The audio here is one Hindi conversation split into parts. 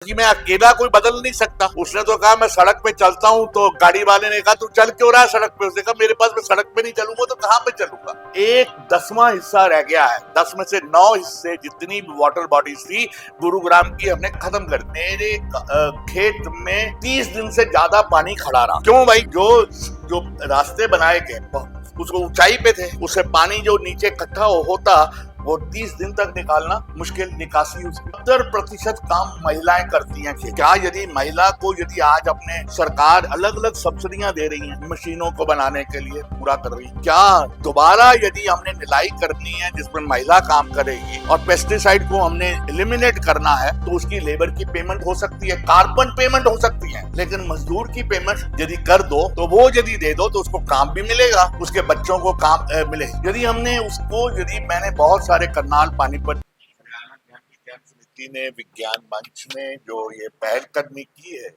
कि मैं अकेला कोई बदल नहीं सकता। उसने तो कहा मैं सड़क पे चलता हूँ, तो गाड़ी वाले ने कहा तू चल क्यों रहा है सड़क पे? उसने कहा मेरे पास मैं सड़क पे नहीं चलूंगा तो कहाँ पे चलूंगा। 1/10वां हिस्सा रह गया है। 10 में से 9 हिस्से जितनी भी वाटर बॉडीज थी गुरुग्राम की हमने खत्म कर दी। मेरे खेत में 30 दिन से ज्यादा पानी खड़ा रहा। क्यों भाई? जो रास्ते बनाए गए उसको ऊंचाई पे थे, उससे पानी जो नीचे इकट्ठा होता वो 30 दिन तक निकालना मुश्किल। निकासी 70% काम महिलाएं करती हैं। क्या यदि महिला को यदि आज अपने सरकार अलग अलग सब्सिडियां दे रही हैं मशीनों को बनाने के लिए, पूरा कर रही है, क्या दोबारा यदि हमने ढिलाई करनी है जिसमें महिला काम करेगी और पेस्टिसाइड को हमने एलिमिनेट करना है तो उसकी लेबर की पेमेंट हो सकती है, कार्बन पेमेंट हो सकती है, लेकिन मजदूर की पेमेंट यदि कर दो तो वो यदि दे दो तो उसको काम भी मिलेगा, उसके बच्चों को काम मिले। यदि हमने उसको मैंने बहुत सारे करनाल पानीपत हरियाणा ज्ञान विज्ञान समिति ने विज्ञान मंच में जो ये पहलकदमी की है,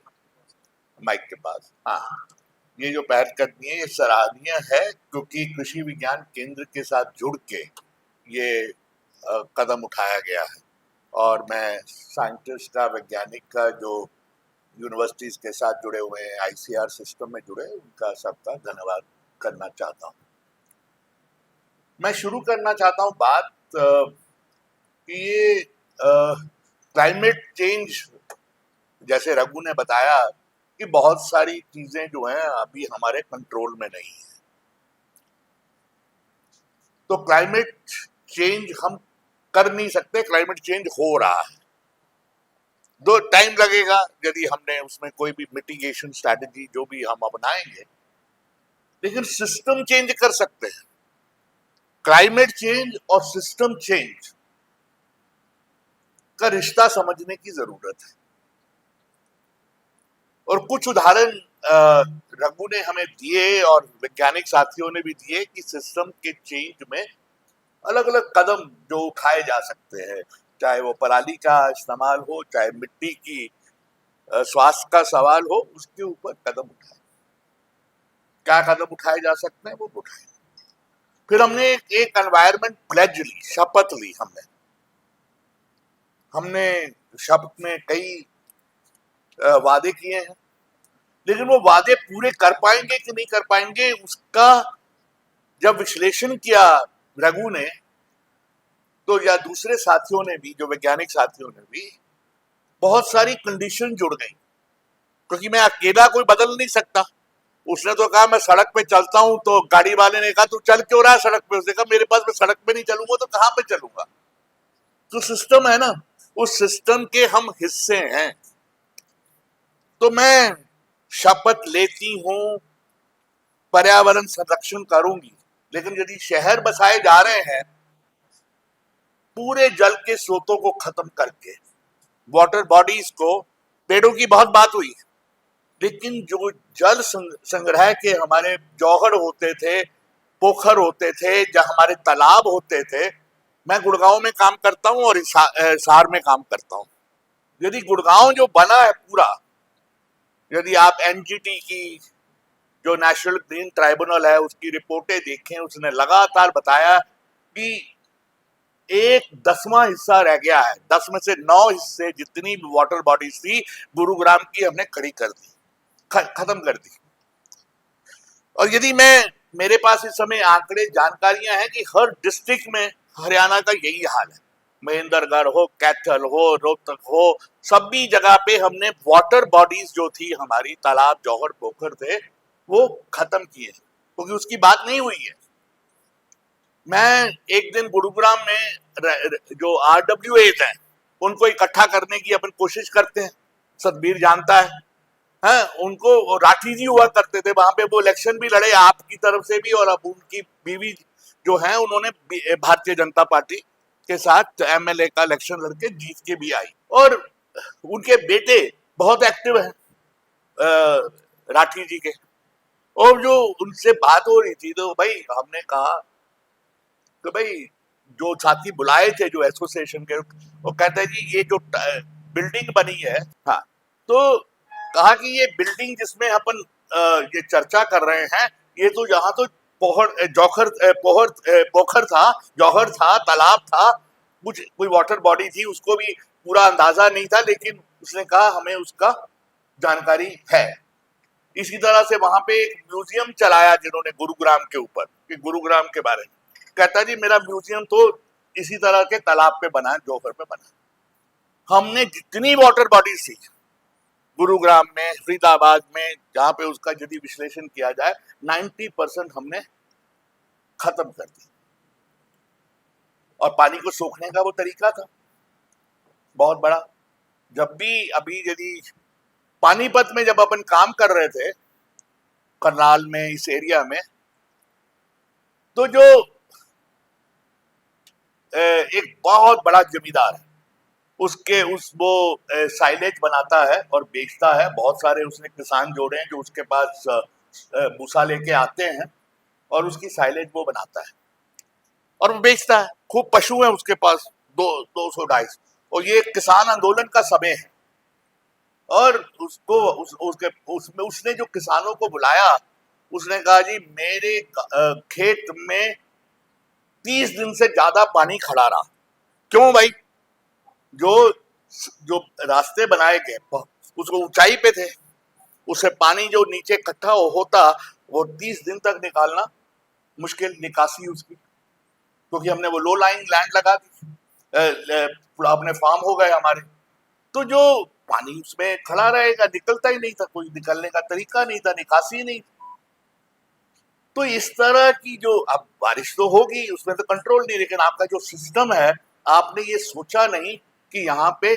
माइक के पास, हाँ, ये जो पहलकदमी है ये सराहनीय है क्योंकि कृषि विज्ञान केंद्र के साथ जुड़ के ये कदम उठाया गया है और मैं साइंटिस्ट का, वैज्ञानिक का जो यूनिवर्सिटीज के साथ जुड़े हुए हैं, आईसीआर सिस्टम में जुड़े, उनका सबका धन्यवाद करना चाहता हूँ। मैं शुरू करना चाहता हूँ बात कि ये क्लाइमेट चेंज, जैसे रघु ने बताया कि बहुत सारी चीजें जो हैं अभी हमारे कंट्रोल में नहीं है। तो क्लाइमेट चेंज हम कर नहीं सकते, क्लाइमेट चेंज हो रहा है। दो टाइम लगेगा यदि हमने उसमें कोई भी मिटिगेशन स्ट्रैटेजी जो भी हम अपनाएंगे, लेकिन सिस्टम चेंज कर सकते हैं। क्लाइमेट चेंज और सिस्टम चेंज का रिश्ता समझने की जरूरत है और कुछ उदाहरण रघु ने हमें दिए और वैज्ञानिक साथियों ने भी दिए कि सिस्टम के चेंज में अलग अलग कदम जो उठाए जा सकते हैं, चाहे वो पराली का इस्तेमाल हो, चाहे मिट्टी की स्वास्थ्य का सवाल हो, उसके ऊपर कदम उठाए। क्या कदम उठाए जा सकते हैं वो उठाए। फिर हमने एक एनवायरमेंट प्लेज ली, शपथ ली। हमने शपथ में कई वादे किए हैं, लेकिन वो वादे पूरे कर पाएंगे कि नहीं कर पाएंगे उसका जब विश्लेषण किया रघु ने तो, या दूसरे साथियों ने भी, जो वैज्ञानिक साथियों ने भी, बहुत सारी कंडीशन जुड़ गई क्योंकि मैं अकेला कोई बदल नहीं सकता। उसने तो कहा मैं सड़क पे चलता हूं, तो गाड़ी वाले ने कहा तू चल क्यों रहा है सड़क पे? उसने कहा मेरे पास मैं सड़क पे नहीं चलूंगा तो कहां पे चलूंगा। तो सिस्टम है ना, उस सिस्टम के हम हिस्से हैं। तो मैं शपथ लेती हूं पर्यावरण संरक्षण करूंगी, लेकिन यदि शहर बसाए जा रहे हैं पूरे जल के स्रोतों को खत्म करके, वाटर बॉडीज को, पेड़ों की बहुत बात हुई, लेकिन जो जल संग्रह के हमारे जौहर होते थे, पोखर होते थे, जहां हमारे तालाब होते थे, मैं गुड़गांव में काम करता हूं और हिसार में काम करता हूं। यदि गुड़गांव जो बना है पूरा, यदि आप एनजीटी की जो नेशनल ग्रीन ट्राइब्यूनल है उसकी रिपोर्टें देखें, उसने लगातार बताया कि 1/10वां हिस्सा रह गया है। 10 में से 9 हिस्से जितनी भी वाटर बॉडीज थी गुरुग्राम की हमने खड़ी कर दी, खत्म कर दी। और यदि मेरे पास इस समय आंकड़े, जानकारियां हैं कि हर डिस्ट्रिक्ट में हरियाणा का यही हाल है। महेंद्रगढ़ हो, कैथल हो, रोहतक हो, सभी जगह पे हमने वाटर बॉडीज जो थी हमारी, तालाब, जौहर, पोखर थे, वो खत्म किए क्योंकि उसकी बात नहीं हुई है। मैं एक दिन गुरुग्राम में जो RWAs हैं उनको इकट्ठा करने की अपन कोशिश करते हैं, सतबीर जानता है, हैं? उनको राठी जी हुआ करते थे वहां पे, वो इलेक्शन भी लड़े आपकी तरफ से भी, और अब उनकी बीवी जो है उन्होंने भारतीय जनता पार्टी के साथ MLA का इलेक्शन लड़के जीत के भी आई, और उनके बेटे बहुत एक्टिव हैं राठी जी के। और जो उनसे बात हो रही थी तो भाई हमने कहा तो भाई जो साथी बुलाए थे जो एसोसिएशन के, वो कहते हैं जी ये जो बिल्डिंग बनी है, हाँ, तो कहा कि ये बिल्डिंग जिसमें अपन ये चर्चा कर रहे हैं, ये तो यहाँ तो पोखर था, जौहर था, तालाब था, कुछ कोई वाटर बॉडी थी, उसको भी पूरा अंदाजा नहीं था, लेकिन उसने कहा हमें उसका जानकारी है। इसी तरह से वहां पे एक म्यूजियम चलाया जिन्होंने गुरुग्राम के ऊपर, कि गुरुग्राम के बारे में कहता जी मेरा म्यूजियम तो इसी तरह के तालाब पे बना है, जोहर पे बना है। हमने जितनी वाटर बॉडीज थी गुरुग्राम में, फरीदाबाद में, जहां पे उसका यदि विश्लेषण किया जाए 90% हमने खत्म कर दी। और पानी को सोखने का वो तरीका था बहुत बड़ा। जब भी अभी यदि पानीपत में जब अपन काम कर रहे थे करनाल में, इस एरिया में, तो जो एक बहुत बड़ा जमींदार है, उसके वो साइलेज बनाता है और बेचता है। बहुत सारे उसने किसान जोड़े हैं जो उसके पास भूसा लेके आते हैं और उसकी साइलेज वो बनाता है और वो बेचता है। खूब पशु है उसके पास, 200-250, और ये किसान आंदोलन का समय है। और उसको उसमें उसने जो किसानों को बुलाया, उसने कहा जी मेरे खेत में 30 दिन से ज्यादा पानी खड़ा रहा। क्यों भाई? जो जो रास्ते बनाए गए उसको ऊंचाई पे थे, उससे पानी जो नीचे इकट्ठा होता वो 30 दिन तक निकालना मुश्किल, निकासी उसकी, क्योंकि हमने वो लो लाइंग लैंड लगा दी, अपने फार्म हो गए हमारे। तो जो पानी उसमें खड़ा रहेगा, निकलता ही नहीं था, कोई निकलने का तरीका नहीं था, निकासी नहीं। तो इस तरह की जो, अब बारिश तो होगी उसमें तो कंट्रोल नहीं, लेकिन आपका जो सिस्टम है, आपने ये सोचा नहीं कि यहाँ पे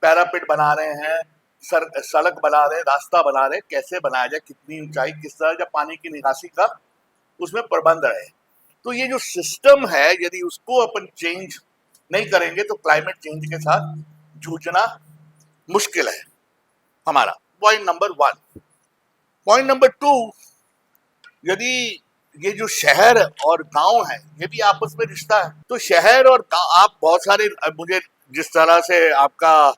पैरापिट बना रहे हैं, सड़क बना रहे हैं, रास्ता बना रहे हैं, कैसे बनाया जाए, कितनी ऊंचाई, किस तरह जब पानी की निकासी का उसमें प्रबंध रहे। तो ये जो सिस्टम है, यदि उसको अपन चेंज नहीं करेंगे तो क्लाइमेट चेंज के साथ जूझना मुश्किल है हमारा। Point number 1। पॉइंट नंबर 2, यदि ये जो शहर और गांव है ये भी आपस में रिश्ता है, तो शहर और गांव, आप बहुत सारे, मुझे जिस तरह से आपका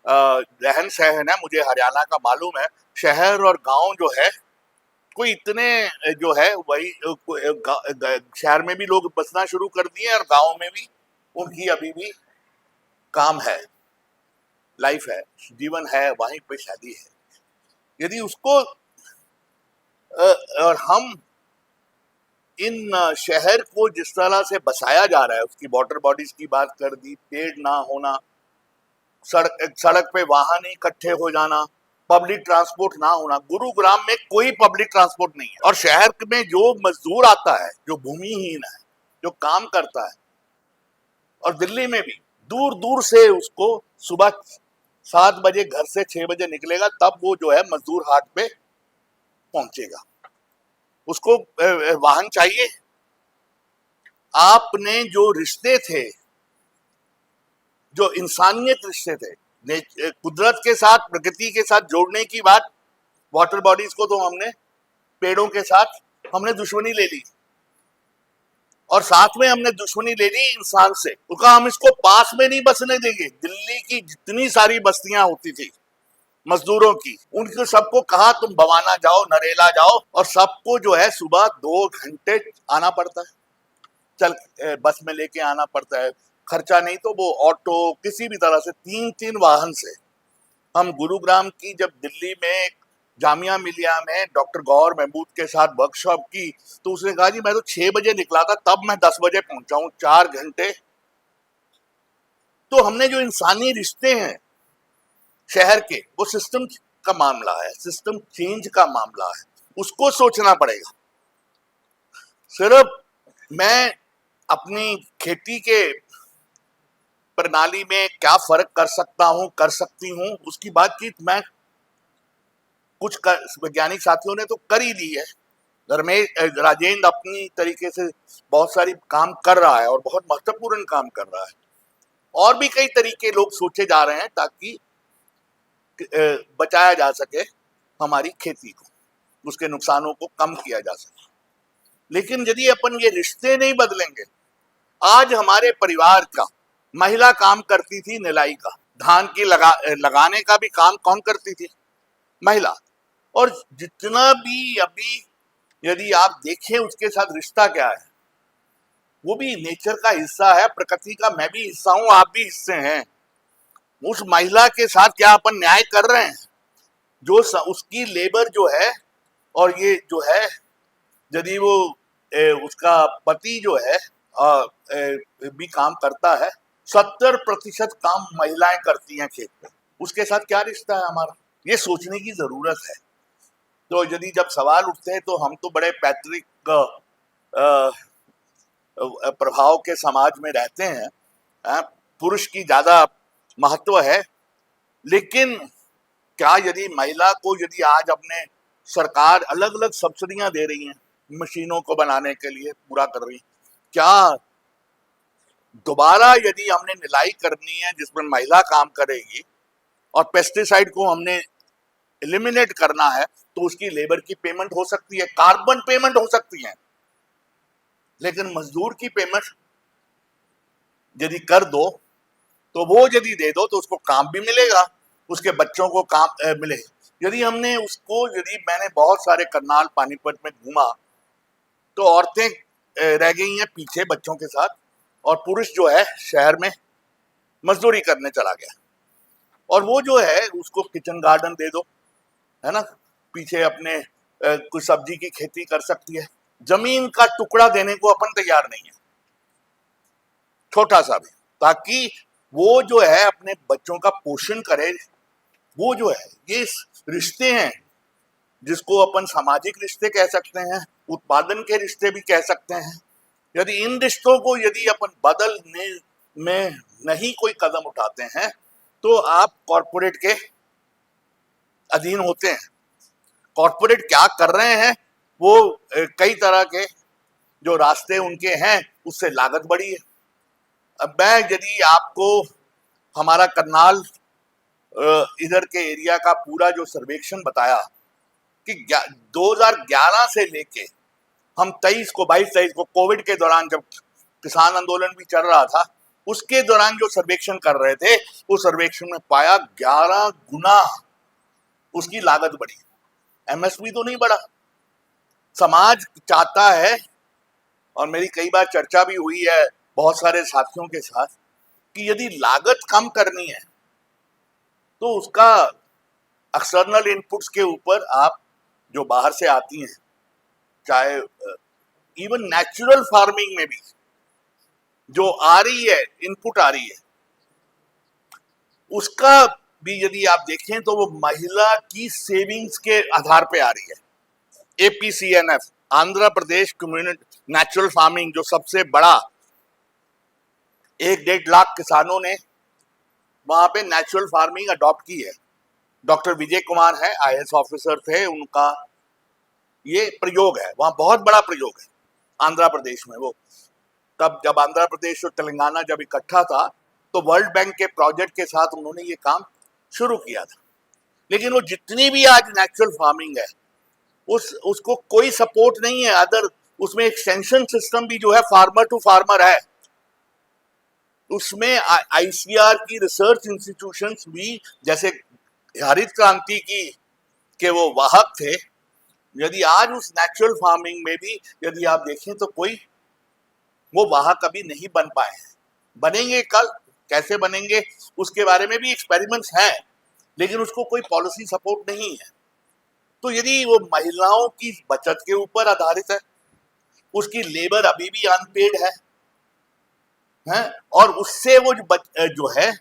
रहन सहन है मुझे हरियाणा का मालूम है, शहर और गांव जो है कोई इतने जो है वही, शहर में भी लोग बसना शुरू कर दिए और गांव में भी उनकी अभी भी काम है, लाइफ है, जीवन है, वहीं पे शादी है। यदि उसको और हम इन शहर को जिस तरह से बसाया जा रहा है, उसकी वाटर बॉडीज की बात कर दी, पेड़ ना होना, सड़क पे वाहन इकट्ठे हो जाना, पब्लिक ट्रांसपोर्ट ना होना। गुरुग्राम में कोई पब्लिक ट्रांसपोर्ट नहीं है, और शहर में जो मजदूर आता है, जो भूमिहीन है, जो काम करता है, और दिल्ली में भी दूर दूर से उसको सुबह 7 बजे घर से 6 बजे निकलेगा, तब वो जो है मजदूर हाट पे पहुंचेगा, उसको वाहन चाहिए। आपने जो रिश्ते थे, जो इंसानियत रिश्ते थे, कुदरत के साथ, प्रकृति के साथ जोड़ने की बात, वाटर बॉडीज को तो हमने, पेड़ों के साथ हमने दुश्मनी ले ली, और साथ में हमने दुश्मनी ले ली इंसान से। उसका हम इसको पास में नहीं बसने देंगे। दिल्ली की जितनी सारी बस्तियां होती थी मजदूरों की, उनको सबको कहा तुम बवाना जाओ, नरेला जाओ, और सबको जो है सुबह 2 घंटे आना पड़ता है, चल बस में लेके आना पड़ता है, खर्चा नहीं तो वो ऑटो, किसी भी तरह से 3-3 वाहन से। हम गुरुग्राम की जब दिल्ली में जामिया मिलिया में डॉक्टर गौर महमूद के साथ वर्कशॉप की, तो उसने कहा जी मैं तो 6 बजे निकला था, तब मैं 10 बजे पहुंचा हूं, 4 घंटे। तो हमने जो इंसानी रिश्ते हैं शहर के, वो सिस्टम का मामला है, सिस्टम चेंज का मामला है, उसको सोचना पड़ेगा। सिर्फ मैं अपनी खेती के प्रणाली में क्या फर्क कर सकता हूं, कर सकती हूं, उसकी बातचीत मैं कुछ वैज्ञानिक साथियों ने तो कर ही दी है। राजेंद्र अपनी तरीके से बहुत सारी काम कर रहा है और बहुत महत्वपूर्ण काम कर रहा है। और भी कई तरीके लोग सोचे जा रहे हैं ताकि बचाया जा सके हमारी खेती को, उसके नुकसानों को कम किया जा सके। लेकिन यदि अपन ये रिश्ते नहीं बदलेंगे, आज हमारे परिवार का महिला काम करती थी निलाई का, धान की लगाने का भी काम कौन करती थी? महिला। और जितना भी अभी यदि आप देखें उसके साथ रिश्ता क्या है, वो भी नेचर का हिस्सा है, प्रकृति का मैं भी हिस्सा हूं, आप भी हिस्से हैं। उस महिला के साथ क्या अपन न्याय कर रहे हैं? जो उसकी लेबर जो है, और ये जो है, यदि वो उसका पति जो है भी काम करता है, 70% काम महिलाएं करती हैं खेत में, उसके साथ क्या रिश्ता है हमारा? ये सोचने की जरूरत है। तो यदि जब सवाल उठते हैं तो हम तो बड़े पैतृक प्रभाव के समाज में रहते हैं, पुरुष की ज्यादा महत्व है, लेकिन क्या यदि महिला को यदि आज अपने सरकार अलग अलग सब्सिडियां दे रही हैं मशीनों को बनाने के लिए, पूरा कर रही, क्या दोबारा यदि हमने निलाई करनी है जिसमें महिला काम करेगी और पेस्टिसाइड को हमने एलिमिनेट करना है, तो उसकी लेबर की पेमेंट हो सकती है, कार्बन पेमेंट हो सकती है, लेकिन मजदूर की पेमेंट यदि कर दो तो वो यदि दे दो तो उसको काम भी मिलेगा, उसके बच्चों को काम मिलेगा। यदि हमने उसको, यदि मैंने बहुत सारे करनाल पानीपत में घूमा तो औरतें रह गई हैं पीछे बच्चों के साथ, और पुरुष जो है शहर में मजदूरी करने चला गया, और वो जो है उसको किचन गार्डन दे दो, है ना, पीछे अपने कुछ सब्जी की खेती कर सकती है। जमीन का टुकड़ा देने को अपन तैयार नहीं है, छोटा सा भी, ताकि वो जो है अपने बच्चों का पोषण करे। वो जो है, ये रिश्ते हैं जिसको अपन सामाजिक रिश्ते कह सकते हैं, उत्पादन के रिश्ते भी कह सकते हैं। यदि इन रिश्तों को यदि अपन बदलने में नहीं कोई कदम उठाते हैं तो आप कॉर्पोरेट के अधीन होते हैं। कॉर्पोरेट क्या कर रहे हैं, वो कई तरह के जो रास्ते उनके हैं उससे लागत बढ़ी है। अब मैं यदि आपको हमारा करनाल इधर के एरिया का पूरा जो सर्वेक्षण बताया कि 2011 से लेके हम 22 को कोविड के दौरान जब किसान आंदोलन भी चल रहा था, उसके दौरान जो सर्वेक्षण कर रहे थे, उस सर्वेक्षण में पाया 11 गुना उसकी लागत बढ़ी। एमएसपी तो नहीं बढ़ा। समाज चाहता है, और मेरी कई बार चर्चा भी हुई है बहुत सारे साथियों के साथ, कि यदि लागत कम करनी है तो उसका एक्सटर्नल इनपुट्स के ऊपर आप जो बाहर से आती हैं, चाहे इवन नेचुरल फार्मिंग में भी जो आ रही है, इनपुट आ रही है, उसका भी यदि आप देखें तो वो महिला की सेविंग्स के आधार पे आ रही है। एपीसीएनएफ, Andhra Pradesh community natural farming, जो सबसे बड़ा 1-1.5 लाख किसानों ने वहां पे नेचुरल फार्मिंग अडॉप्ट की है। डॉक्टर विजय कुमार है, आईएएस ऑफिसर थे, उनका ये प्रयोग है, वहां बहुत बड़ा प्रयोग है आंध्र प्रदेश में। वो तब जब आंध्र प्रदेश और तेलंगाना जब इकट्ठा था तो वर्ल्ड बैंक के प्रोजेक्ट के साथ उन्होंने ये काम शुरू किया था। लेकिन वो जितनी भी आज नेचुरल फार्मिंग है, उसको कोई सपोर्ट नहीं है अदर, उसमें एक्सटेंशन सिस्टम भी जो है फार्मर टू फार्मर है। उसमें आईसीआर की रिसर्च इंस्टीट्यूशंस भी, जैसे हरित क्रांति की के वो वाहक थे, यदि आज उस नेचुरल फार्मिंग में भी यदि आप देखें तो कोई वो वाहक अभी नहीं बन पाए हैं। बनेंगे कल, कैसे बनेंगे उसके बारे में भी एक्सपेरिमेंट्स हैं, लेकिन उसको कोई पॉलिसी सपोर्ट नहीं है। तो यदि वो महिलाओं की बचत के ऊपर आधारित है, उसकी लेबर अभी भी अनपेड है, और उससे वो जो है,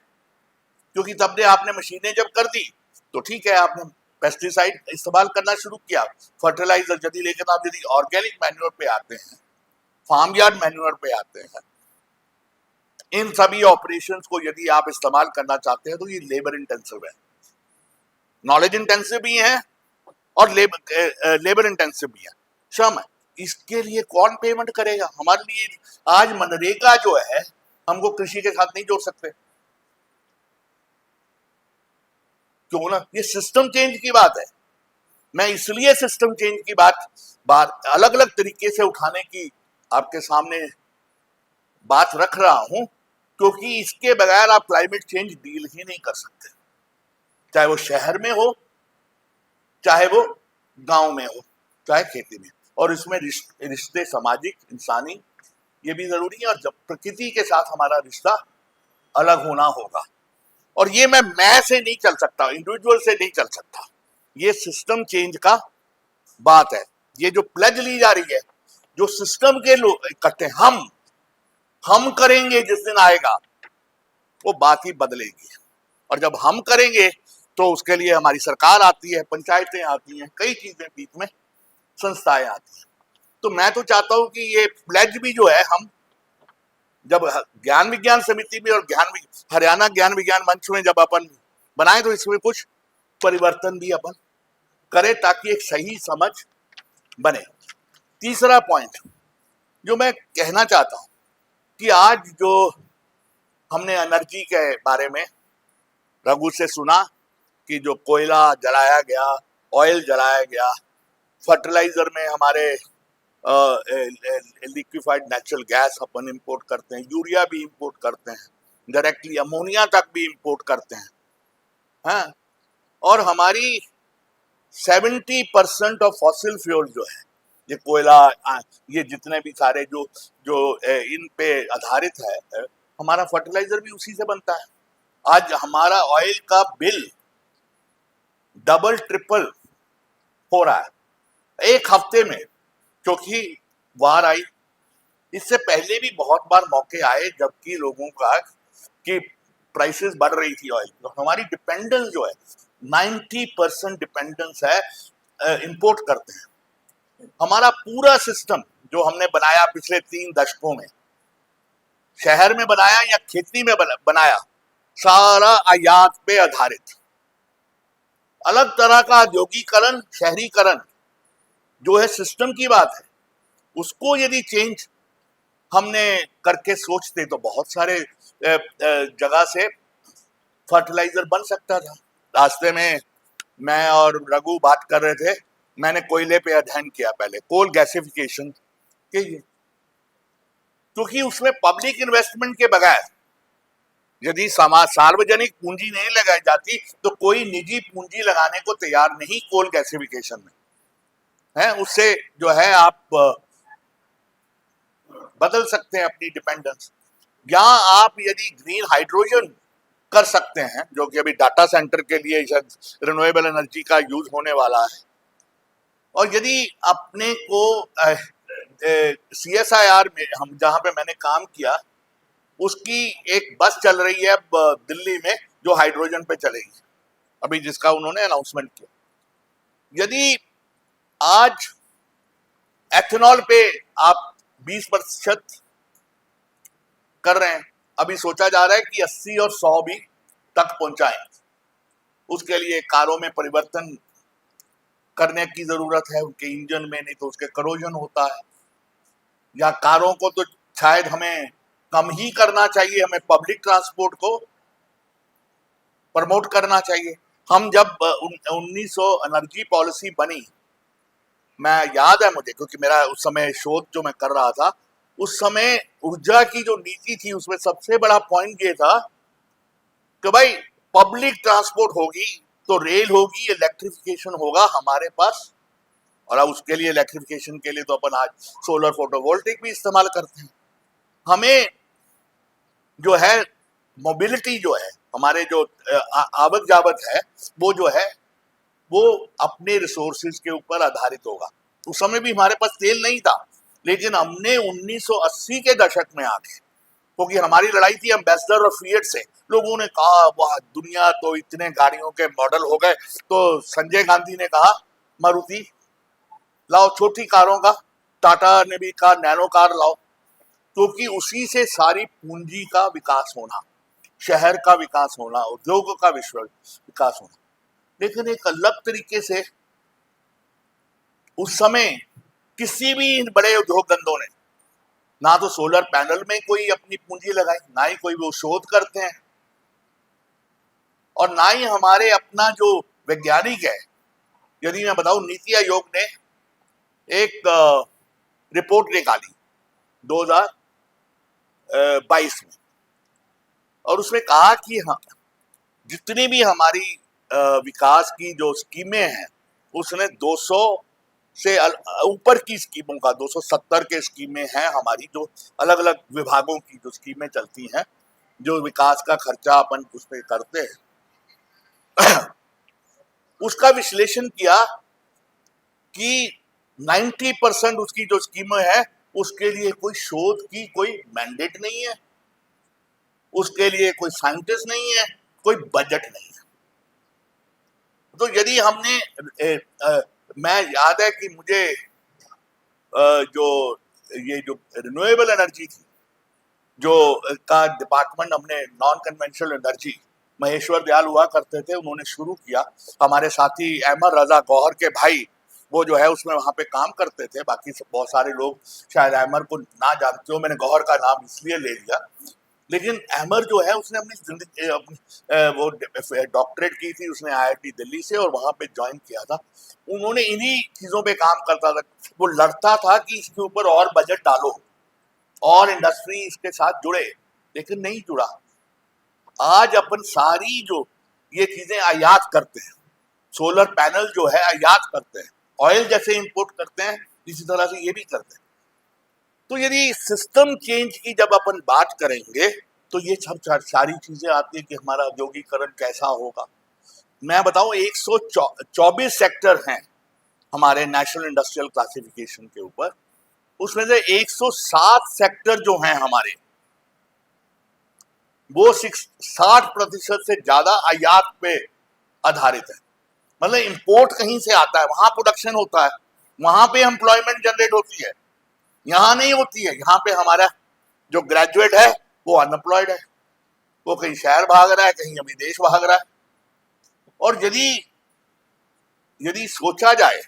क्योंकि तब ने आपने मशीनें जब कर दी तो ठीक है, आपने पेस्टिसाइड इस्तेमाल करना शुरू किया, फर्टिलाइजर यदि, लेकिन आप यदि ऑर्गेनिक मैन्योर पे आते हैं, फार्म यार्ड मैन्योर पे आते हैं, इन सभी ऑपरेशंस को यदि आप इस्तेमाल करना चाहते हैं तो ये लेबर इंटेंसिव है, नॉलेज इंटेंसिव भी है और लेबर इंटेंसिव भी है, श्रम है। इसके लिए कौन पेमेंट करेगा? हमारे लिए आज मनरेगा जो है, हमको कृषि के साथ नहीं जोड़ सकते, क्यों ना? ये सिस्टम चेंज की बात है। मैं इसलिए सिस्टम चेंज की बात अलग अलग तरीके से उठाने की आपके सामने बात रख रहा हूं, क्योंकि इसके बगैर आप क्लाइमेट चेंज डील ही नहीं कर सकते, चाहे वो शहर में हो, चाहे वो गांव में हो, चाहे खेती में। और इसमें रिश्ते सामाजिक, इंसानी, ये भी जरूरी है, और जब प्रकृति के साथ हमारा रिश्ता अलग होना होगा। और ये मैं से नहीं चल सकता, इंडिविजुअल से नहीं चल सकता, ये सिस्टम चेंज का बात है। ये जो प्लेज ली जा रही है, जो सिस्टम के लोग इकट्ठे हम करेंगे, जिस दिन आएगा वो बात ही बदलेगी। और जब हम करेंगे तो उसके लिए हमारी सरकार आती है, पंचायतें आती हैं, कई चीजें बीच में, संस्थाएं आती हैं। तो मैं तो चाहता हूं कि ये प्लेज भी जो है, हम जब ज्ञान विज्ञान समिति में और हरियाणा ज्ञान विज्ञान मंच में जब अपन बनाए, तो इसमें कुछ परिवर्तन भी अपन करें ताकि एक सही समझ बने। तीसरा पॉइंट जो मैं कहना चाहता हूं कि आज जो हमने एनर्जी के बारे में रघु से सुना कि जो कोयला जलाया गया, ऑयल जलाया गया, फर्टिलाइजर में हमारे लिक्विफाइड नेचुरल गैस अपन इंपोर्ट करते हैं, यूरिया भी इंपोर्ट करते हैं, डायरेक्टली अमोनिया तक भी इंपोर्ट करते हैं, हाँ? और हमारी 70% ऑफ फॉसिल फ्यूल जो है, ये कोयला, ये जितने भी सारे जो जो इन पे आधारित है, हमारा फर्टिलाइजर भी उसी से बनता है। आज हमारा ऑयल का बिल डबल ट्रिपल हो रहा है एक हफ्ते में, क्योंकि वार आई। इससे पहले भी बहुत बार मौके आए जबकि लोगों का कि प्राइसेस बढ़ रही थी ऑयल, तो हमारी डिपेंडेंस जो है 90% डिपेंडेंस है, इंपोर्ट करते हैं। हमारा पूरा सिस्टम जो हमने बनाया पिछले 3 दशकों में, शहर में बनाया या खेती में बनाया, सारा आयात पे आधारित। अलग तरह का औद्योगिकरण, शहरीकरण जो है सिस्टम की बात है, उसको यदि चेंज हमने करके सोचते तो बहुत सारे जगह से फर्टिलाइजर बन सकता था। रास्ते में मैं और रघु बात कर रहे थे, मैंने कोयले पे अध्ययन किया पहले, कोल गैसिफिकेशन के लिए, क्योंकि उसमें पब्लिक इन्वेस्टमेंट के बगैर यदि सार्वजनिक पूंजी नहीं लगाई जाती तो कोई निजी पूंजी लगाने को तैयार नहीं कोल गैसिफिकेशन में है। उससे जो है आप बदल सकते हैं अपनी डिपेंडेंस। या आप यदि ग्रीन हाइड्रोजन कर सकते हैं, जो कि अभी डाटा सेंटर के लिए रिन्यूएबल एनर्जी का यूज होने वाला है, और यदि अपने को CSIR में, हम जहां पे मैंने काम किया, उसकी एक बस चल रही है अब दिल्ली में जो हाइड्रोजन पे चलेगी, अभी जिसका उन्होंने अनाउंसमेंट किया। यदि आज एथेनॉल पे आप 20% कर रहे हैं, अभी सोचा जा रहा है कि 80 और 100 भी तक पहुंचाएं। उसके लिए कारों में परिवर्तन करने की जरूरत है, उनके इंजन में, नहीं तो उसके करोजन होता है। या कारों को तो शायद हमें कम ही करना चाहिए, हमें पब्लिक ट्रांसपोर्ट को प्रमोट करना चाहिए। हम जब 1900 एनर्जी पॉलिसी बनी, मैं याद है मुझे, क्योंकि मेरा उस समय शोध जो मैं कर रहा था, उस समय ऊर्जा की जो नीति थी उसमें सबसे बड़ा पॉइंट ये था कि भाई पब्लिक ट्रांसपोर्ट होगी तो रेल होगी, इलेक्ट्रिफिकेशन होगा हमारे पास। और अब उसके लिए, इलेक्ट्रिफिकेशन के लिए तो अपन आज सोलर फोटोवोल्टिक भी इस्तेमाल करते हैं। हमें जो है मोबिलिटी जो है, हमारे जो आवक जावक है, वो जो है वो अपने रिसोर्सेज के ऊपर आधारित होगा। उस समय भी हमारे पास तेल नहीं था, लेकिन हमने 1980 के दशक में आके, क्योंकि हमारी लड़ाई थी एम्बेसडर और फिएट से, लोगों ने कहा वाह दुनिया तो इतने गाड़ियों के मॉडल हो गए, तो संजय गांधी ने कहा मारुति लाओ छोटी कारों का, टाटा ने भी कहा नैनो कार लाओ, क्योंकि उसी से सारी पूंजी का विकास होना, शहर का विकास होना, उद्योग का विकास होना। लेकिन एक अलग तरीके से उस समय किसी भी बड़े उद्योग धंधों ने ना तो सोलर पैनल में कोई अपनी पूंजी लगाई, ना ही कोई वो शोध करते हैं, और ना ही हमारे अपना जो वैज्ञानिक है। यदि मैं बताऊं, नीति आयोग ने एक रिपोर्ट निकाली 2022 में, और उसमें कहा कि हाँ, जितनी भी हमारी विकास की जो स्कीमें हैं, उसने 200 से ऊपर की स्कीमों का, 270 के स्कीमें हैं हमारी, जो अलग अलग विभागों की जो स्कीमें चलती हैं, जो विकास का खर्चा अपन उस पर करते हैं, उसका विश्लेषण किया कि 90% उसकी जो स्कीमें है उसके लिए कोई शोध की कोई मैंडेट नहीं है, उसके लिए कोई साइंटिस्ट नहीं है, कोई बजट नहीं है। तो यदि हमने मैं याद है कि मुझे जो ये जो रिन्यूएबल एनर्जी थी जो का डिपार्टमेंट हमने non conventional energy Maheshwar Dayal हुआ करते थे, उन्होंने शुरू किया। हमारे साथी अहमद रजा गौहर के भाई वो जो है उसमें वहां पे काम करते थे। बाकी बहुत सारे लोग शायद अहमद को ना जानते हो, मैंने गौहर का नाम इसलिए ले लिया। लेकिन अहमद जो है उसने अपनी जिंदगी वो डॉक्टरेट की थी उसने IIT दिल्ली से और वहां पे ज्वाइन किया था। उन्होंने इन्हीं चीजों पे काम करता था। वो लड़ता था कि इसके ऊपर और बजट डालो और इंडस्ट्री इसके साथ जुड़े, लेकिन नहीं जुड़ा। आज अपन सारी जो ये चीजें आयात करते हैं, सोलर पैनल जो है आयात करते हैं, ऑयल जैसे इंपोर्ट करते हैं, इसी तरह से ये भी करते हैं। तो यदि सिस्टम चेंज की जब अपन बात करेंगे तो ये सब सारी चीजें आती है कि हमारा औद्योगिकरण कैसा होगा। मैं बताऊं 124 सेक्टर हैं हमारे नेशनल इंडस्ट्रियल क्लासिफिकेशन के ऊपर, उसमें से 107 सेक्टर जो हैं हमारे वो 60% से ज्यादा आयात पे आधारित है। मतलब इंपोर्ट कहीं से आता है, वहां प्रोडक्शन होता है, वहां पे एम्प्लॉयमेंट जनरेट होती है, यहां नहीं होती है। यहाँ पे हमारा जो ग्रेजुएट है वो अनएम्प्लॉयड है, वो कहीं शहर भाग रहा है, कहीं विदेश भाग रहा है। और यदि सोचा जाए,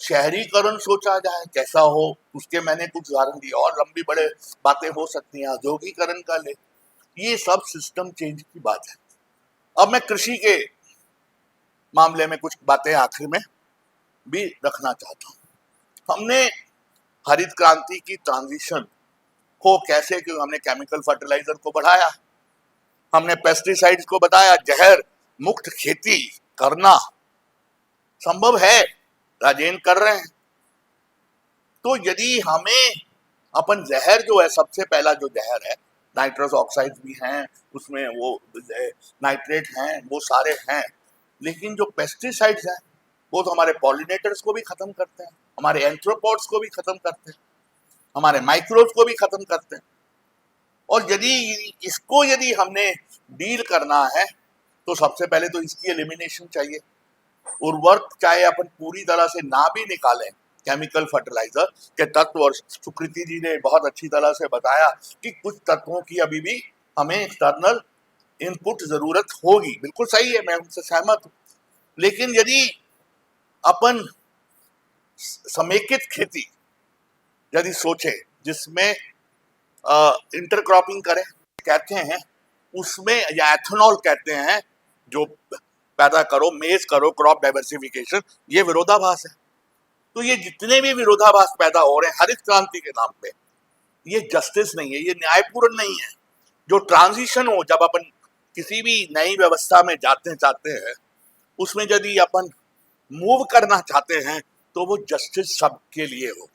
शहरीकरण सोचा जाए कैसा हो, उसके मैंने कुछ उदाहरण दिए, और लंबी बड़े बातें हो सकती हैं। औद्योगिकरण का ले, ये सब सिस्टम चेंज की बात है। अब मैं कृषि के मामले में कुछ बातें आखिर में भी रखना चाहता हूं। हमने हरित क्रांति की ट्रांजिशन को कैसे, क्योंकि हमने केमिकल फर्टिलाइजर को बढ़ाया, हमने पेस्टिसाइड्स को बताया, जहर मुक्त खेती करना संभव है, राजेंद्र कर रहे हैं। तो यदि हमें अपन जहर जो है, सबसे पहला जो जहर है, नाइट्रस ऑक्साइड भी हैं उसमें, वो नाइट्रेट हैं, वो सारे हैं, लेकिन जो पेस्टिसाइड्स हैं वो तो हमारे पॉलिनेटर्स को भी खत्म करते हैं, हमारे एंथ्रोपॉड्स को भी खत्म करते हैं, हमारे माइक्रोब्स को भी खत्म करते हैं। और यदि हमने डील करना है तो सबसे पहले तो इसकी एलिमिनेशन चाहिए। उर्वरक चाहे अपन पूरी तरह से ना भी निकालें केमिकल फर्टिलाइजर के तत्व, और सुकृति जी ने बहुत अच्छी तरह से बताया कि कुछ तत्वों की अभी भी हमें एक्सटर्नल इनपुट जरूरत होगी, बिल्कुल सही है, मैं उनसे सहमत हूं। लेकिन यदि अपन समेकित खेती यदि सोचे जिसमें इंटरक्रॉपिंग करें कहते हैं, उसमें या एथेनॉल कहते हैं, जो पैदा करो, मेज करो, क्रॉप डाइवर्सिफिकेशन, ये विरोधाभास है। तो ये जितने भी विरोधाभास पैदा हो रहे हैं हरित क्रांति के नाम पे, ये जस्टिस नहीं है, ये न्यायपूर्ण नहीं है। जो ट्रांजिशन हो, जब अपन किसी भी नई व्यवस्था में चाहते हैं, उसमें यदि अपन मूव करना चाहते हैं तो वो जस्टिस सबके लिए हो।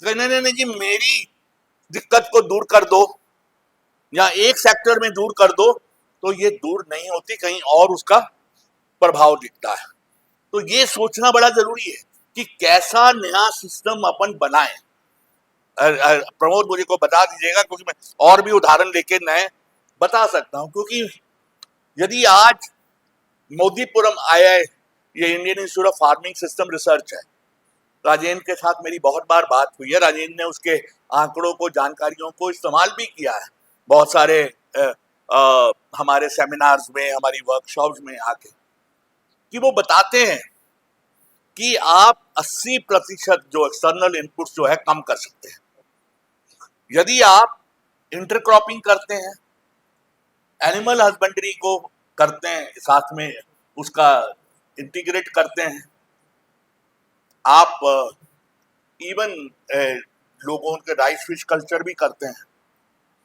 नहीं जी, मेरी दिक्कत को दूर कर दो या एक सेक्टर में दूर कर दो, तो ये दूर नहीं होती, कहीं और उसका प्रभाव दिखता है। तो ये सोचना बड़ा जरूरी है कि कैसा नया सिस्टम अपन बनाए। प्रमोद मुझे को बता दीजिएगा, क्योंकि मैं और भी उदाहरण लेके नए बता सकता हूं। क्योंकि यदि आज मोदीपुरम IIT, ये Indian institute of farming system research है, राजेंद्र के साथ मेरी बहुत बार बात हुई है, राजेंद्र ने उसके आंकड़ों को, जानकारियों को इस्तेमाल भी किया है बहुत सारे हमारे सेमिनार्स में, हमारी वर्कशॉप्स में आके, कि वो बताते हैं कि आप 80% जो एक्सटर्नल इनपुट्स जो है कम कर सकते हैं यदि आप इंटरक्रॉपिंग करते हैं, एनिमल हस्बेंड्री को करते हैं, साथ में उसका इंटीग्रेट करते हैं, आप इवन लोगों के राइस फिश कल्चर भी करते हैं,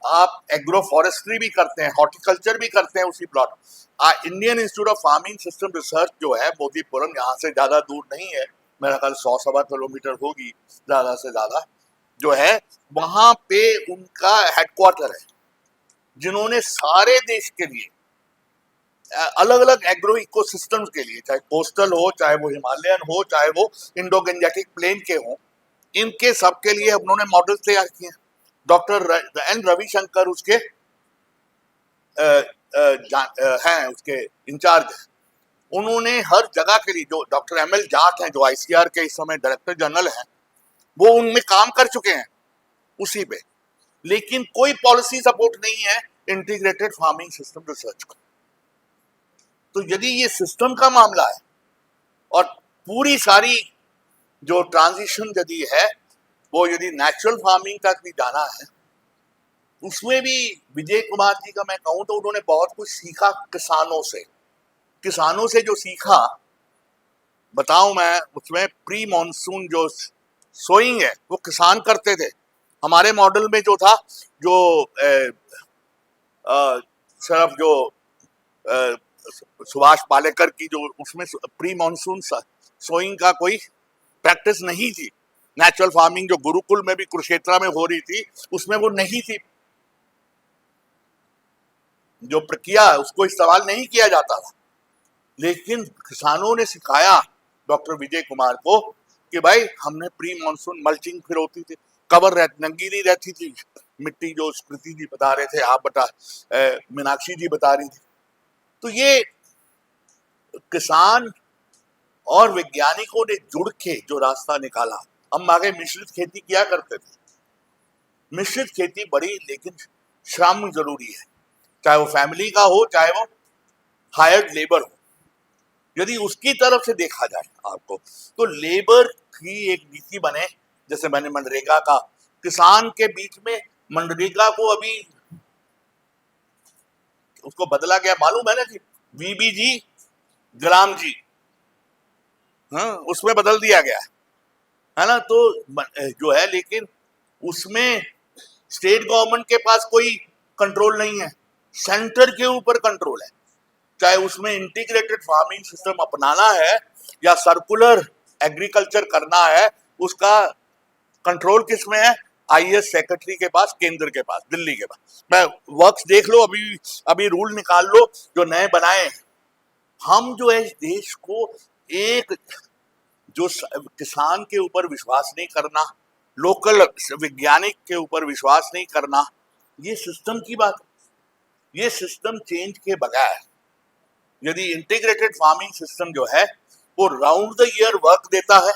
आप एग्रो फॉरेस्ट्री भी करते हैं, हॉर्टिकल्चर भी करते हैं उसी plot. Indian institute of farming system research जो है मोदीपुरम, यहाँ से ज्यादा दूर नहीं है, मेरा ख्याल 100-125 किलोमीटर होगी ज्यादा से ज्यादा, जो है वहां पे उनका हेडक्वार्टर है। जिन्होंने सारे देश के लिए अलग अलग एग्रो इकोसिस्टम्स के लिए, चाहे कोस्टल हो, चाहे वो हिमालयन हो, चाहे वो इंडो गंजेटिक प्लेन के हो, इनके सब के लिए उन्होंने मॉडल तैयार किए। डॉक्टर एन रविशंकर उसके हैं, उसके इंचार्ज हैं। उन्होंने हर जगह के लिए, जो डॉक्टर एमएल जाट हैं, जो आईसीआर के इस समय डायरेक्टर जनरल हैं, वो उनमें काम कर चुके हैं उसी पे, लेकिन कोई पॉलिसी सपोर्ट नहीं है इंटीग्रेटेड फार्मिंग सिस्टम रिसर्च को। तो यदि ये सिस्टम का मामला है और पूरी सारी जो ट्रांजिशन यदि है वो यदि नेचुरल फार्मिंग तक भी जाना है, उसमें भी विजय कुमार जी का मैं कहूं तो उन्होंने बहुत कुछ सीखा किसानों से जो सीखा बताऊं मैं, उसमें प्री मॉनसून जो सोइंग है वो किसान करते थे। हमारे मॉडल में जो था, जो सिर्फ जो सुभाष पालेकर की जो उसमें प्री मॉनसून सोइंग का कोई प्रैक्टिस नहीं थी। नेचुरल फार्मिंग जो गुरुकुल में भी कुरुक्षेत्र में हो रही थी उसमें वो नहीं थी, जो प्रक्रिया उसको इस्तेमाल नहीं किया जाता था। लेकिन किसानों ने सिखाया डॉक्टर विजय कुमार को कि भाई हमने प्री मॉनसून मल्चिंग फिर होती थी, कवर नंगी नहीं रहती थी मिट्टी, जो स्मृति जी बता रहे थे, आप मीनाक्षी जी बता रही थी। तो ये किसान और वैज्ञानिकों ने जुड़ के जो रास्ता निकाला। हम आगे मिश्रित खेती किया करते थे, मिश्रित खेती बड़ी, लेकिन श्रम जरूरी है, चाहे वो फैमिली का हो, चाहे वो हायर्ड लेबर हो। यदि उसकी तरफ से देखा जाए आपको, तो लेबर की एक नीति बने, जैसे मैंने मनरेगा का, किसान के बीच में मनरेगा को अभी उसको बदला गया, मालूम है ना जी, वीबीजी ग्राम जी, हाँ, उसमें बदल दिया गया है ना। तो जो है, लेकिन उसमें स्टेट गवर्नमेंट के पास कोई कंट्रोल नहीं है, सेंटर के ऊपर कंट्रोल है। चाहे उसमें इंटीग्रेटेड फार्मिंग सिस्टम अपनाना है या सर्कुलर एग्रीकल्चर करना है, उसका कंट्रोल किसमें है? आईएएस सेक्रेटरी के पास, केंद्र के पास, दिल्ली के पास। मैं वर्क्स देख लो, अभी रूल निकाल लो जो नए बनाए हैं। हम जो है इस देश को एक, जो किसान के ऊपर विश्वास नहीं करना, लोकल वैज्ञानिक के ऊपर विश्वास नहीं करना, ये सिस्टम की बात है। ये सिस्टम चेंज के बगैर यदि इंटीग्रेटेड फार्मिंग सिस्टम जो है वो राउंड द ईयर वर्क देता है,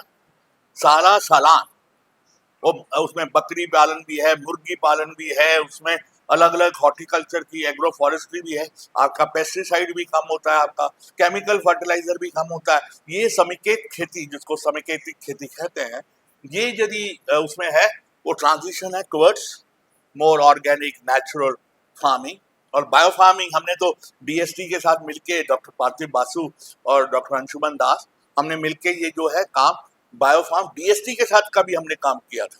सारा सालान, वो उसमें बकरी पालन भी है, मुर्गी पालन भी है, उसमें अलग अलग हॉर्टिकल्चर की, एग्रो फॉरेस्ट्री भी है, आपका पेस्टिसाइड भी कम होता है, आपका केमिकल फर्टिलाइजर भी कम होता है। ये समेकित खेती, जिसको समेकित खेती कहते हैं, ये यदि उसमें है, वो ट्रांजिशन है towards more organic natural farming और बायो फार्मिंग। हमने तो डीएसटी के साथ मिलके, डॉक्टर पार्थिव बासु और डॉक्टर अंशुमन दास, हमने मिलके ये जो है काम बायो फार्म, डीएसटी के साथ का भी हमने काम किया था।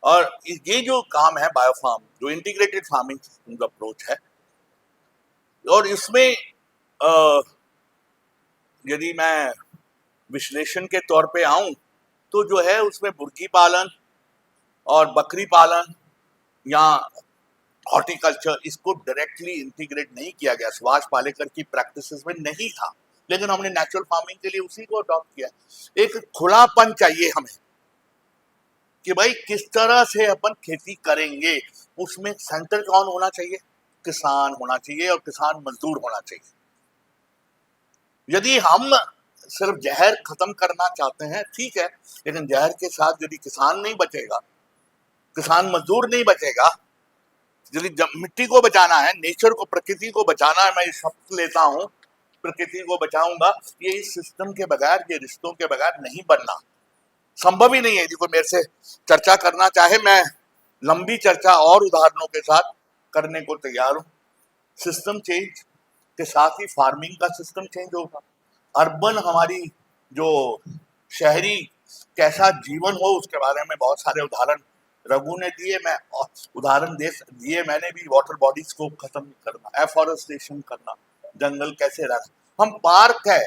और ये जो काम है बायो फार्म, जो इंटीग्रेटेड फार्मिंग सिस्टम अप्रोच है, और इसमें यदि मैं विश्लेषण के तौर पे आऊं तो जो है उसमें मुर्गी पालन और बकरी पालन या हॉर्टिकल्चर, इसको डायरेक्टली इंटीग्रेट नहीं किया गया, सुभाष पालेकर की प्रैक्टिसेस में नहीं था, लेकिन हमने नेचुरल फार्मिंग के लिए उसी को अडॉप्ट किया। एक खुलापन चाहिए हमें कि भाई किस तरह से अपन खेती करेंगे, उसमें सेंटर कौन होना चाहिए? किसान होना चाहिए, और किसान मजदूर होना चाहिए। यदि हम सिर्फ जहर खत्म करना चाहते हैं, ठीक है, लेकिन जहर के साथ यदि किसान नहीं बचेगा, किसान मजदूर नहीं बचेगा, यदि मिट्टी को बचाना है, नेचर को, प्रकृति को बचाना है, मैं ये शब्द लेता हूं, प्रकृति को बचाऊंगा, ये इस सिस्टम के बगैर, ये रिश्तों के बगैर नहीं बनना, संभव ही नहीं है। यदि कोई मेरे से चर्चा करना चाहे, मैं लंबी चर्चा और उदाहरणों के साथ करने को तैयार हूं। सिस्टम चेंज के साथ ही फार्मिंग का सिस्टम चेंज होगा। अर्बन, हमारी जो शहरी कैसा जीवन हो, उसके बारे में बहुत सारे उदाहरण रघु ने दिए, मैं उदाहरण दिए मैंने भी। वाटर बॉडीज को खत्म करना, एफॉरेस्टेशन करना, जंगल कैसे रहना। हम पार्क है,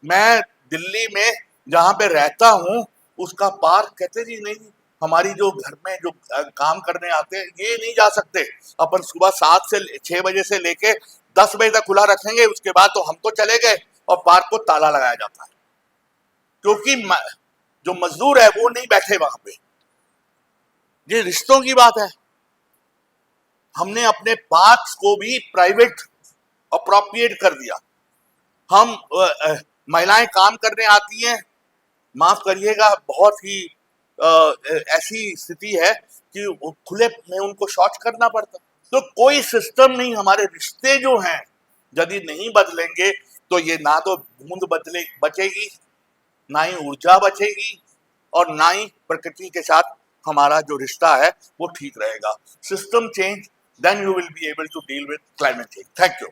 मैं दिल्ली में जहां पे रहता हूं उसका पार्क कहते जी नहीं, हमारी जो घर में जो काम करने आते हैं ये नहीं जा सकते। अपन सुबह 7 से 6 बजे से लेके 10 बजे तक खुला रखेंगे, उसके बाद तो हम तो चले गए और पार्क को ताला लगाया जाता है, क्योंकि जो मजदूर है वो नहीं बैठे वहां पे। ये रिश्तों की बात है। हमने अपने पार्क्स को भी प्राइवेट अप्रोप्रिएट कर दिया। हम महिलाएं काम करने आती हैं, माफ करिएगा, बहुत ही ऐसी स्थिति है कि खुले में उनको शौच करना पड़ता। तो कोई सिस्टम नहीं, हमारे रिश्ते जो हैं यदि नहीं बदलेंगे तो ये ना तो बूंद बचेगी, ना ही ऊर्जा बचेगी, और ना ही प्रकृति के साथ हमारा जो रिश्ता है वो ठीक रहेगा। System change, then you will be able to deal with climate change. Thank you.